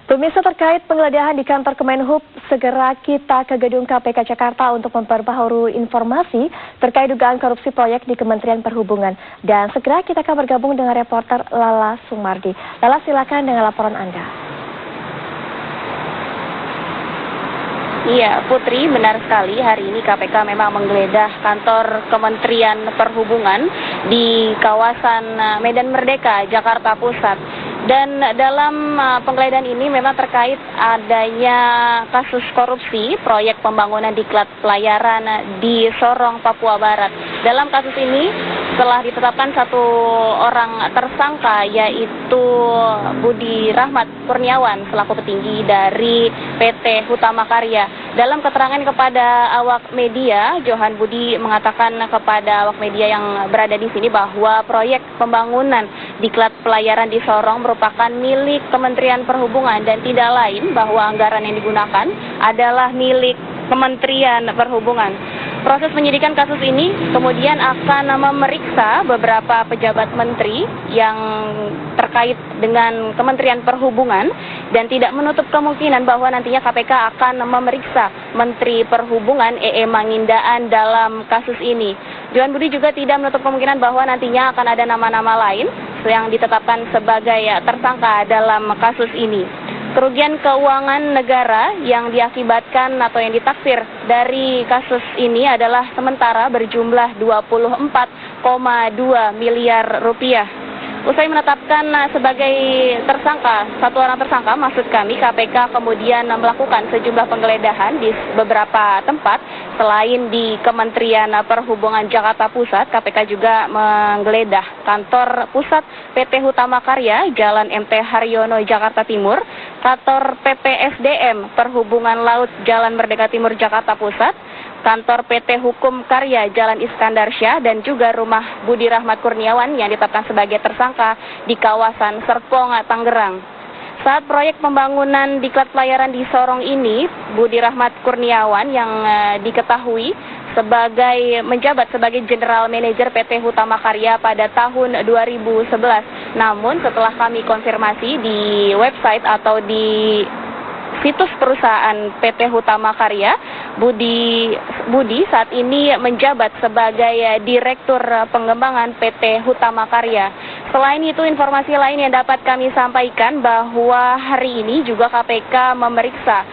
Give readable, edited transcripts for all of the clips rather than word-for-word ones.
Pemirsa, terkait penggeledahan di kantor Kemenhub, segera kita ke gedung KPK Jakarta untuk memperbaharui informasi terkait dugaan korupsi proyek di Kementerian Perhubungan. Dan segera kita akan bergabung dengan reporter Lala Sumardi. Lala, silakan dengan laporan Anda. Iya, Putri, benar sekali. Hari ini KPK memang menggeledah kantor Kementerian Perhubungan di kawasan Medan Merdeka, Jakarta Pusat. Dan dalam penggeledahan ini memang terkait adanya kasus korupsi proyek pembangunan diklat pelayaran di Sorong, Papua Barat. Dalam kasus ini telah ditetapkan satu orang tersangka, yaitu Budi Rahmat Kurniawan selaku petinggi dari PT Hutama Karya. Dalam keterangan kepada awak media, Johan Budi mengatakan kepada awak media yang berada di sini bahwa proyek pembangunan diklat pelayaran di Sorong merupakan milik Kementerian Perhubungan dan tidak lain bahwa anggaran yang digunakan adalah milik Kementerian Perhubungan. Proses penyidikan kasus ini kemudian akan memeriksa beberapa pejabat menteri yang terkait dengan Kementerian Perhubungan dan tidak menutup kemungkinan bahwa nantinya KPK akan memeriksa Menteri Perhubungan Mangindaan dalam kasus ini. Johan Budi juga tidak menutup kemungkinan bahwa nantinya akan ada nama-nama lain yang ditetapkan sebagai tersangka dalam kasus ini. Kerugian keuangan negara yang diakibatkan atau yang ditaksir dari kasus ini adalah sementara berjumlah 24,2 miliar rupiah. Usai menetapkan sebagai tersangka, satu orang tersangka, maksud kami KPK kemudian melakukan sejumlah penggeledahan di beberapa tempat. Selain di Kementerian Perhubungan Jakarta Pusat, KPK juga menggeledah kantor pusat PT Hutama Karya, Jalan MT Haryono, Jakarta Timur, kantor PPSDM Perhubungan Laut, Jalan Merdeka Timur, Jakarta Pusat, kantor PT Hukum Karya, Jalan Iskandar Syah, dan juga rumah Budi Rahmat Kurniawan yang ditetapkan sebagai tersangka di kawasan Serpong, Tangerang. Saat proyek pembangunan diklat pelayaran di Sorong ini, Budi Rahmat Kurniawan yang diketahui menjabat sebagai General Manager PT Hutama Karya pada tahun 2011. Namun setelah kami konfirmasi di website atau di situs perusahaan PT Hutama Karya, Budi saat ini menjabat sebagai Direktur Pengembangan PT Hutama Karya. Selain itu, informasi lain yang dapat kami sampaikan bahwa hari ini juga KPK memeriksa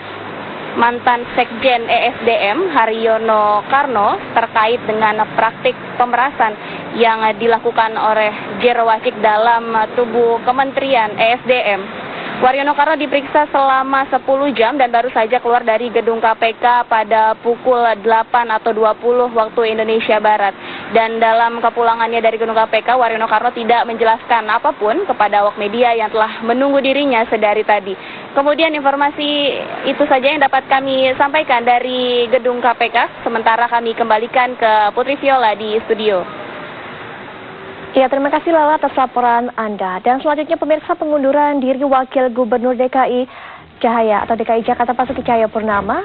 mantan Sekjen ESDM Haryono Karno terkait dengan praktik pemerasan yang dilakukan oleh Jerwasik dalam tubuh Kementerian ESDM. Waryono Karno diperiksa selama 10 jam dan baru saja keluar dari gedung KPK pada pukul 8 atau 20 waktu Indonesia Barat. Dan dalam kepulangannya dari gedung KPK, Waryono Karno tidak menjelaskan apapun kepada awak media yang telah menunggu dirinya sedari tadi. Kemudian informasi itu saja yang dapat kami sampaikan dari gedung KPK. Sementara kami kembalikan ke Putri Viola di studio. Ya, terima kasih Lala atas laporan Anda. Dan selanjutnya pemirsa, pengunduran diri Wakil Gubernur DKI Jakarta Basuki Cahayapurnama